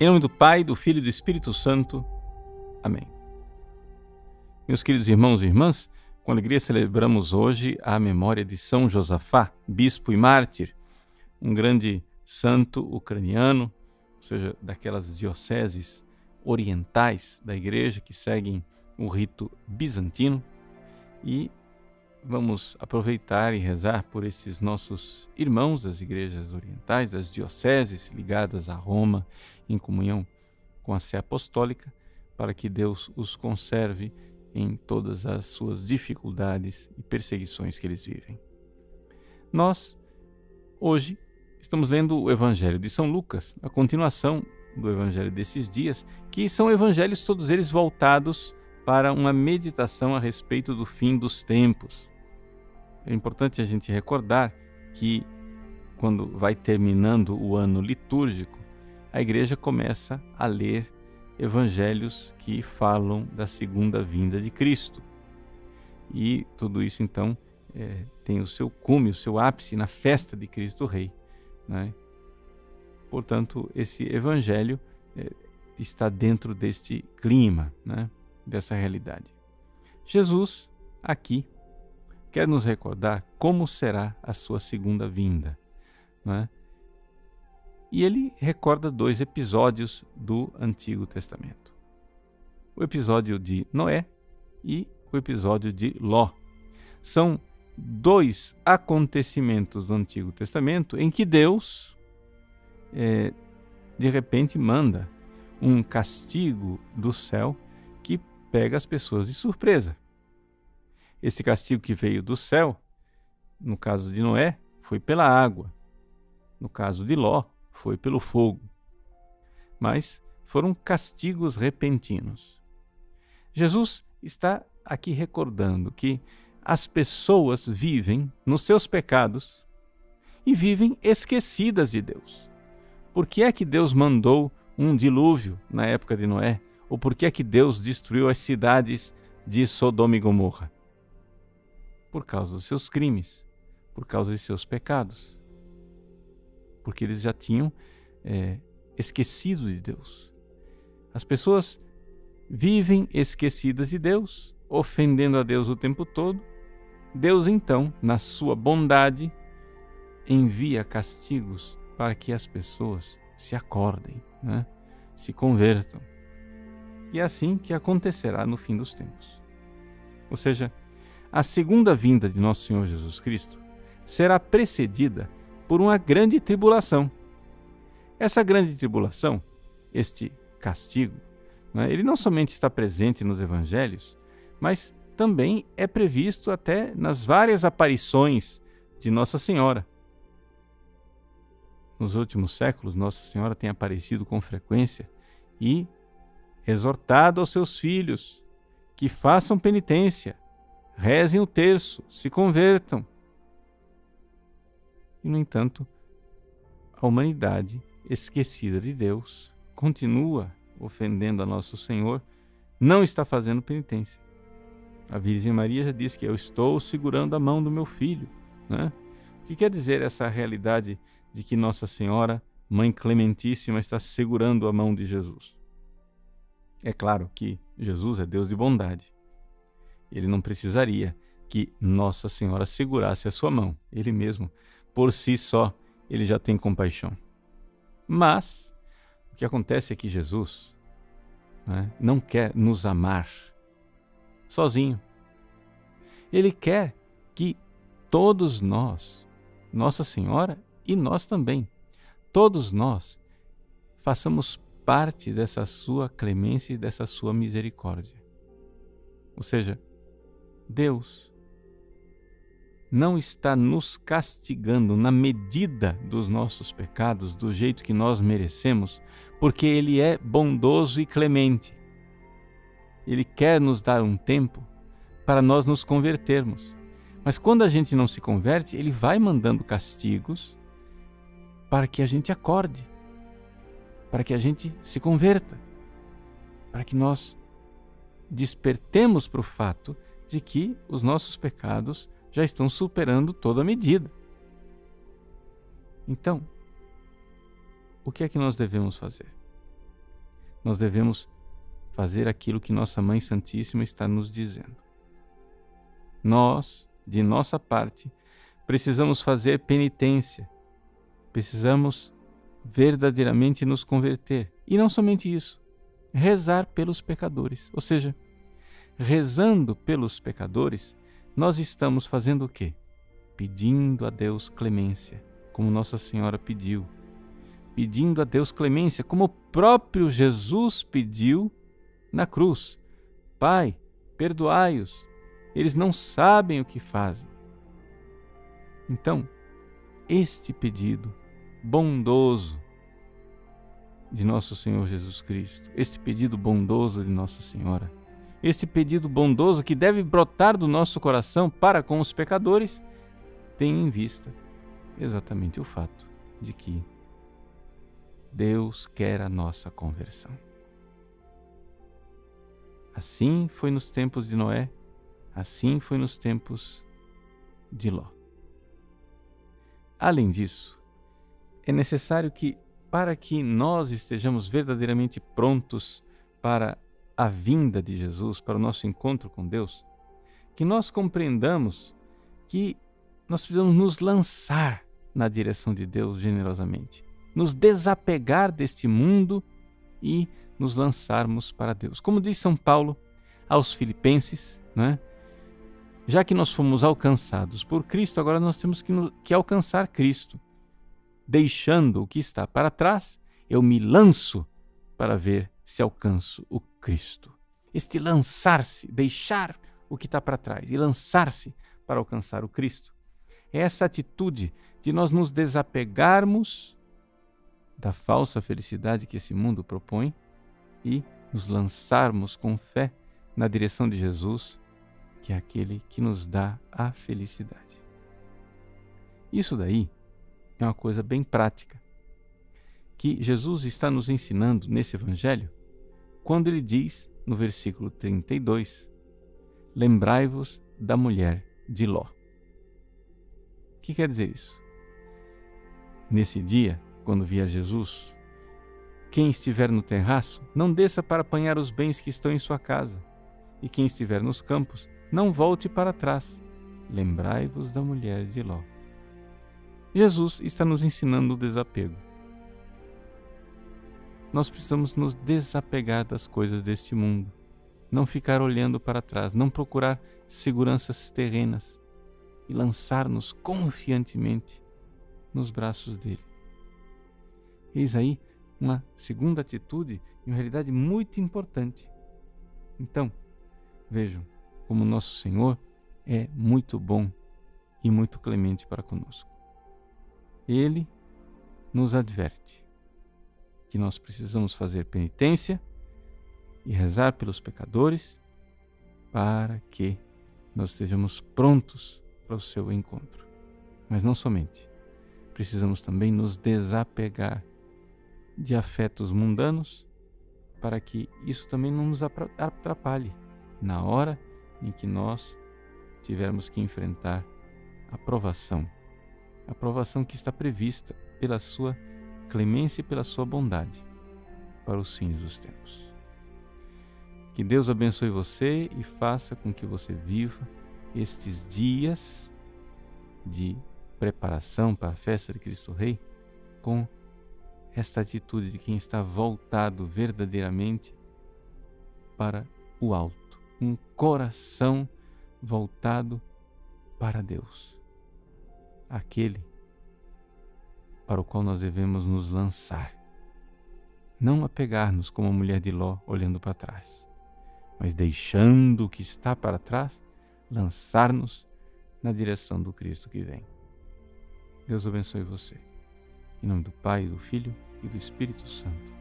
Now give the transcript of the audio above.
Em nome do Pai, do Filho e do Espírito Santo. Amém. Meus queridos irmãos e irmãs, com alegria celebramos hoje a memória de São Josafá, bispo e mártir, um grande santo ucraniano, ou seja, daquelas dioceses orientais da Igreja que seguem o rito bizantino. E vamos aproveitar e rezar por esses nossos irmãos das igrejas orientais, das dioceses ligadas a Roma, em comunhão com a Sé Apostólica, para que Deus os conserve em todas as suas dificuldades e perseguições que eles vivem. Nós, hoje, estamos lendo o Evangelho de São Lucas, a continuação do Evangelho desses dias, que são evangelhos todos eles voltados para uma meditação a respeito do fim dos tempos. É importante a gente recordar que, quando vai terminando o ano litúrgico, a Igreja começa a ler evangelhos que falam da segunda vinda de Cristo. E tudo isso, então, tem o seu cume, o seu ápice na festa de Cristo Rei, né? Portanto, esse evangelho está dentro deste clima, né? Dessa realidade. Jesus, aqui, quer nos recordar como será a sua segunda vinda, né? E ele recorda dois episódios do Antigo Testamento. O episódio de Noé e o episódio de Ló. São dois acontecimentos do Antigo Testamento em que Deus, de repente, manda um castigo do céu que pega as pessoas de surpresa. Esse castigo que veio do céu, no caso de Noé, foi pela água. No caso de Ló, foi pelo fogo. Mas foram castigos repentinos. Jesus está aqui recordando que as pessoas vivem nos seus pecados e vivem esquecidas de Deus. Por que é que Deus mandou um dilúvio na época de Noé? Ou por que é que Deus destruiu as cidades de Sodoma e Gomorra? Por causa dos seus crimes, por causa de seus pecados. Porque eles já tinham esquecido de Deus. As pessoas vivem esquecidas de Deus, ofendendo a Deus o tempo todo. Deus, então, na sua bondade, envia castigos para que as pessoas se acordem, né? Se convertam. E é assim que acontecerá no fim dos tempos. Ou seja, a segunda vinda de nosso Senhor Jesus Cristo será precedida por uma grande tribulação. Essa grande tribulação, este castigo, né, ele não somente está presente nos evangelhos, mas também é previsto até nas várias aparições de Nossa Senhora. Nos últimos séculos, Nossa Senhora tem aparecido com frequência e exortado aos seus filhos que façam penitência, rezem o terço, se convertam. E, no entanto, a humanidade, esquecida de Deus, continua ofendendo a Nosso Senhor, não está fazendo penitência. A Virgem Maria já disse que eu estou segurando a mão do meu filho, né? O que quer dizer essa realidade de que Nossa Senhora, Mãe Clementíssima, está segurando a mão de Jesus? É claro que Jesus é Deus de bondade. Ele não precisaria que Nossa Senhora segurasse a sua mão. Ele mesmo, por si só, ele já tem compaixão. Mas o que acontece é que Jesus, né, não quer nos amar sozinho. Ele quer que todos nós, Nossa Senhora e nós também, todos nós, façamos parte dessa sua clemência e dessa sua misericórdia. Ou seja, Deus não está nos castigando na medida dos nossos pecados, do jeito que nós merecemos, porque Ele é bondoso e clemente. Ele quer nos dar um tempo para nós nos convertermos. Mas quando a gente não se converte, Ele vai mandando castigos para que a gente acorde, para que a gente se converta, para que nós despertemos para o fato de que os nossos pecados já estão superando toda a medida. Então, o que é que nós devemos fazer? nós devemos fazer aquilo que nossa Mãe Santíssima está nos dizendo. Nós, de nossa parte, precisamos fazer penitência, precisamos verdadeiramente nos converter. E não somente isso, rezar pelos pecadores. Ou seja, rezando pelos pecadores, nós estamos fazendo o quê? Pedindo a Deus clemência, como Nossa Senhora pediu. Pedindo a Deus clemência, como o próprio Jesus pediu na cruz. Pai, perdoai-os, eles não sabem o que fazem. Então, este pedido bondoso de nosso Senhor Jesus Cristo, este pedido bondoso de Nossa Senhora, este pedido bondoso que deve brotar do nosso coração para com os pecadores, tem em vista exatamente o fato de que Deus quer a nossa conversão. Assim foi nos tempos de Noé, assim foi nos tempos de Ló. Além disso, é necessário que, para que nós estejamos verdadeiramente prontos para a vinda de Jesus, para o nosso encontro com Deus, que nós compreendamos que nós precisamos nos lançar na direção de Deus generosamente, nos desapegar deste mundo e nos lançarmos para Deus. Como diz São Paulo aos Filipenses, né? Já que nós fomos alcançados por Cristo, agora nós temos que alcançar Cristo. Deixando o que está para trás, eu me lanço para ver se alcanço o Cristo. Este lançar-se, deixar o que está para trás e lançar-se para alcançar o Cristo, é essa atitude de nós nos desapegarmos da falsa felicidade que esse mundo propõe e nos lançarmos com fé na direção de Jesus, que é aquele que nos dá a felicidade. Isso daí é uma coisa bem prática, que Jesus está nos ensinando nesse Evangelho, quando ele diz, no versículo 32, lembrai-vos da mulher de Ló. O que quer dizer isso? Nesse dia, quando vier Jesus, quem estiver no terraço, não desça para apanhar os bens que estão em sua casa, e quem estiver nos campos, não volte para trás. Lembrai-vos da mulher de Ló. Jesus está nos ensinando o desapego. Nós precisamos nos desapegar das coisas deste mundo, não ficar olhando para trás, não procurar seguranças terrenas e lançar-nos confiantemente nos braços dele. Eis aí uma segunda atitude, em realidade muito importante. Então, vejam como nosso Senhor é muito bom e muito clemente para conosco. Ele nos adverte que nós precisamos fazer penitência e rezar pelos pecadores para que nós estejamos prontos para o seu encontro. Mas não somente, precisamos também nos desapegar de afetos mundanos para que isso também não nos atrapalhe na hora em que nós tivermos que enfrentar a provação que está prevista pela sua clemência e pela sua bondade para os fins dos tempos. Que Deus abençoe você e faça com que você viva estes dias de preparação para a festa de Cristo Rei com esta atitude de quem está voltado verdadeiramente para o alto, um coração voltado para Deus, aquele para o qual nós devemos nos lançar, não apegar-nos como a mulher de Ló olhando para trás, mas deixando o que está para trás, lançar-nos na direção do Cristo que vem. Deus abençoe você. Em nome do Pai, do Filho e do Espírito Santo.